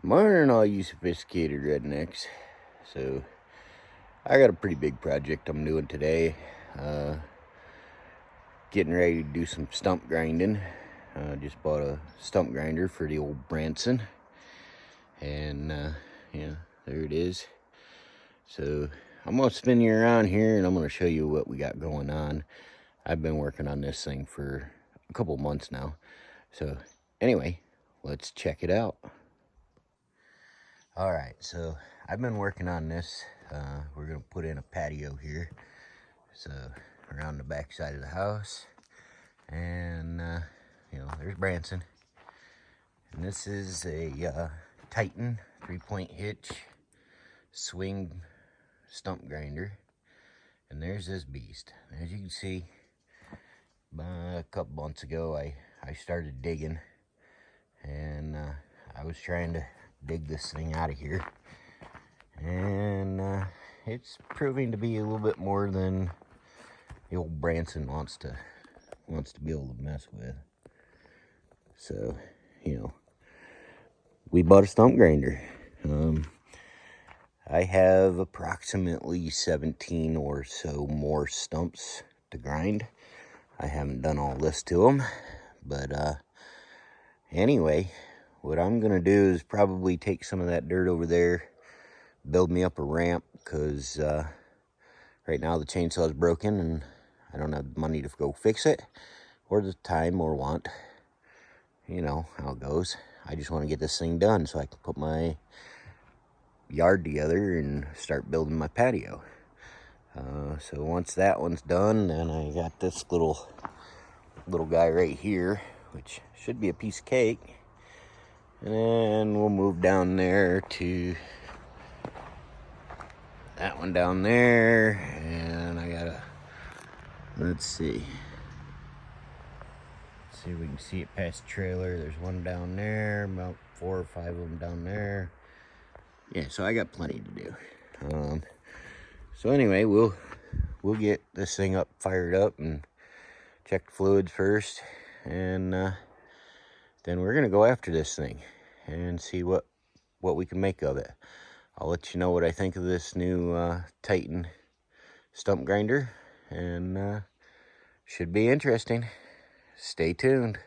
Morning, all you sophisticated rednecks. So, I got a pretty big project I'm doing today. Getting ready to do some stump grinding. Just bought a stump grinder for the old Branson. And, yeah, there it is. So, I'm going to spin you around here and I'm going to show you what we got going on. I've been working on this thing for a couple months now. So, anyway, let's check it out. All right, so I've been working on this. We're gonna put in a patio here, so around the back side of the house, and there's Branson, and this is a Titan 3-point hitch swing stump grinder, and there's this beast. As you can see, a couple months ago, I started digging, and I was trying to dig this thing out of here, and it's proving to be a little bit more than the old Branson wants to be able to mess with. So, we bought a stump grinder. I have approximately 17 or so more stumps to grind. I haven't done all this to them, but anyway, what I'm gonna do is probably take some of that dirt over there, build me up a ramp, because right now the chainsaw is broken and I don't have the money to go fix it, or the time or want. You know how it goes. I just want to get this thing done so I can put my yard together and start building my patio. So once that one's done, then I got this little guy right here, which should be a piece of cake. And then we'll move down there to that one down there, and I gotta, let's see if we can see it past the trailer. There's one down there, about 4 or 5 of them down there. Yeah, so I got plenty to do. So anyway, we'll get this thing fired up and check the fluids first, and then we're gonna go after this thing and see what we can make of it. I'll let you know what I think of this new Titan stump grinder, and should be interesting. Stay tuned.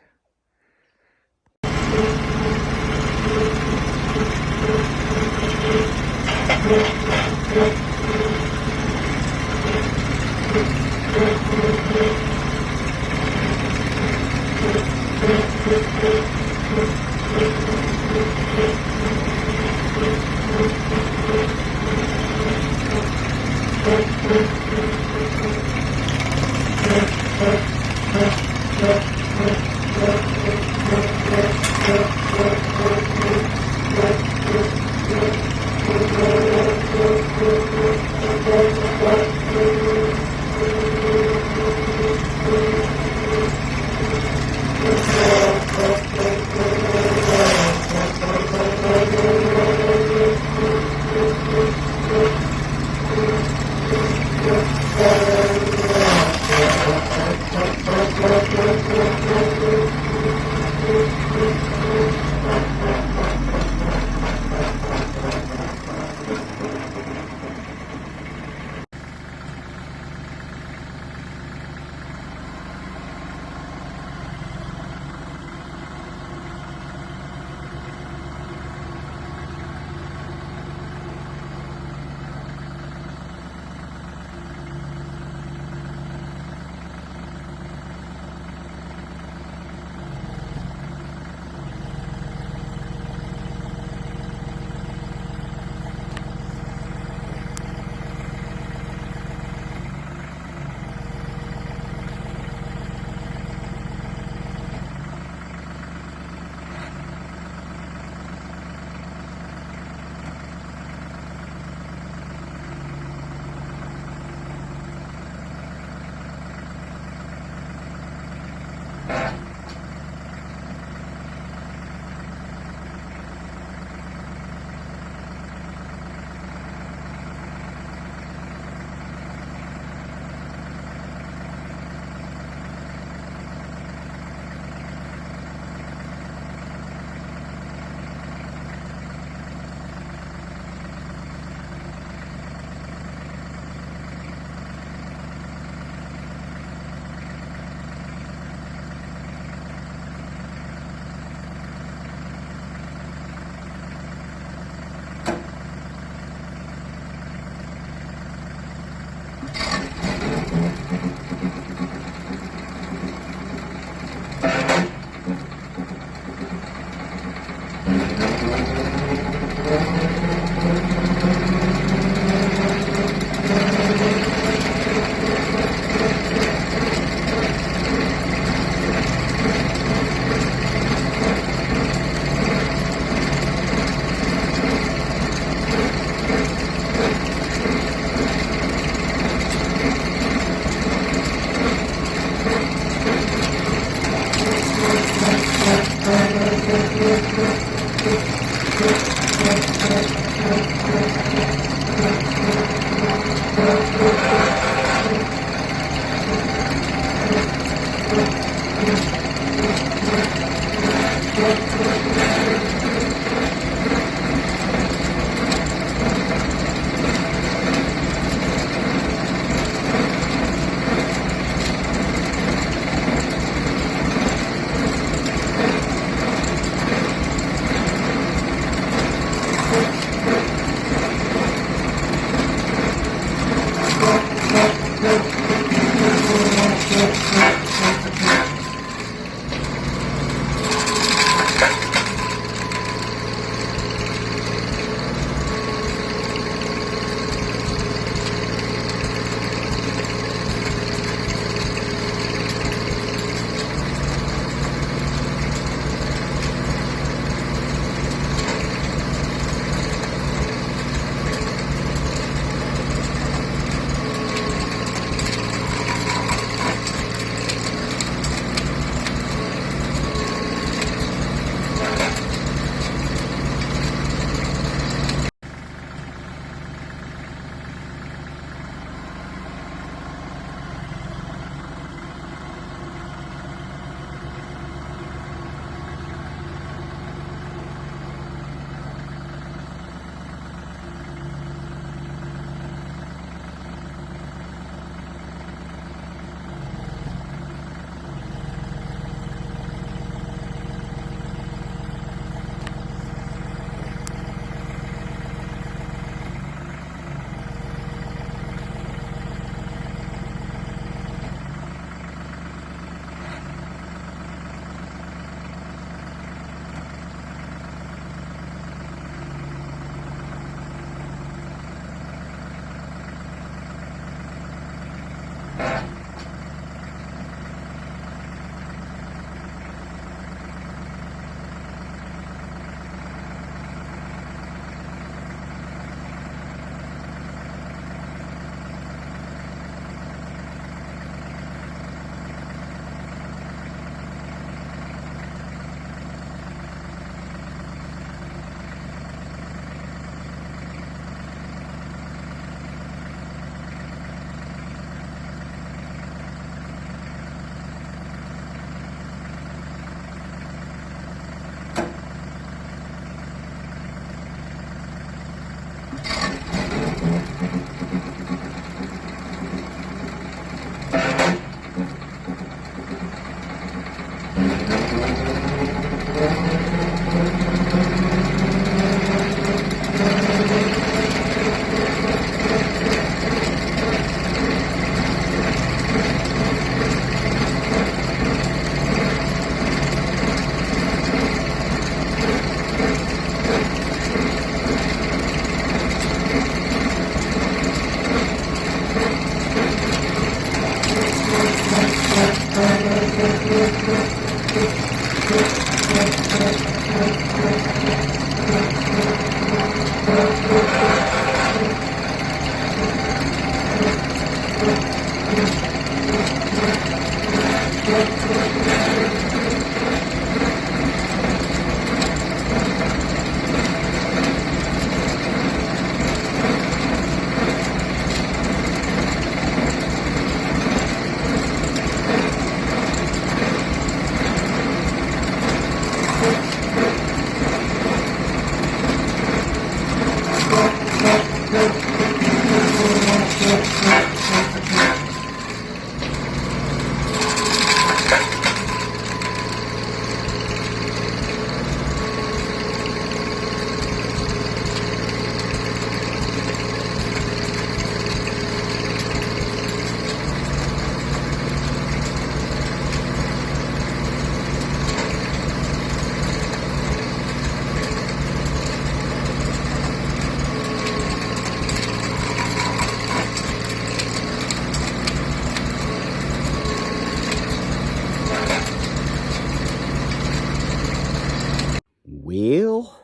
Well,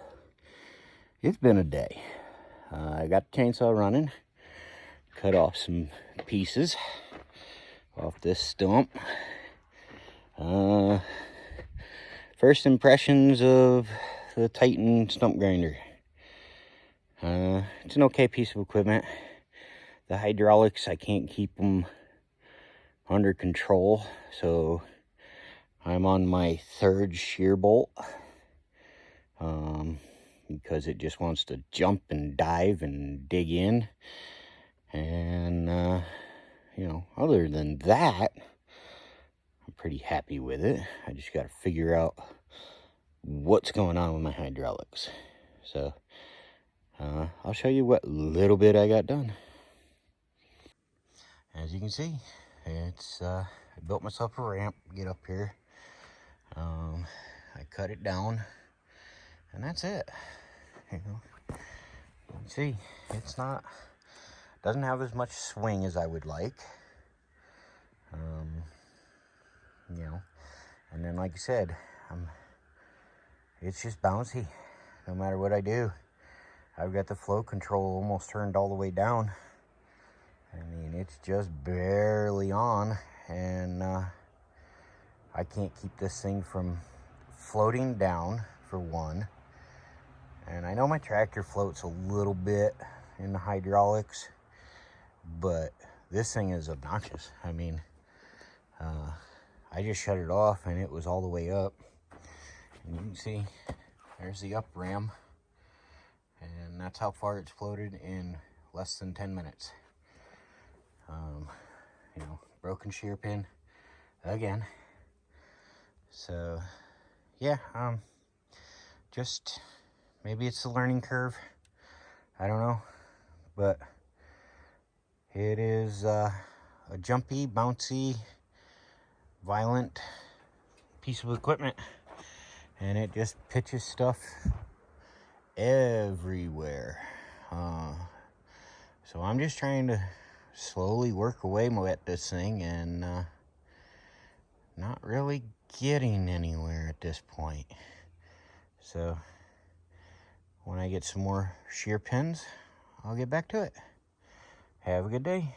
it's been a day. I got the chainsaw running, cut off some pieces off this stump. First impressions of the Titan stump grinder. It's an okay piece of equipment. The hydraulics, I can't keep them under control, so I'm on my third shear bolt because it just wants to jump and dive and dig in. And you know, other than that, I'm pretty happy with it. I just got to figure out what's going on with my hydraulics. So I'll show you what little bit I got done. As you can see, it's I built myself a ramp to get up here. I cut it down, and that's it. You know, you can see it's not, doesn't have as much swing as I would like. You know, and then like I said, it's just bouncy no matter what I do. I've got the flow control almost turned all the way down. I mean, it's just barely on, and I can't keep this thing from floating down, for one. And I know my tractor floats a little bit in the hydraulics, but this thing is obnoxious. I mean, I just shut it off and it was all the way up. And you can see there's the up ram, and that's how far it's floated in less than 10 minutes. You know, broken shear pin again. So yeah, just maybe it's the learning curve, I don't know, but it is a jumpy, bouncy, violent piece of equipment, and it just pitches stuff everywhere. So I'm just trying to slowly work away at this thing, and not really getting anywhere at this point. So when I get some more shear pins, I'll get back to it. Have a good day.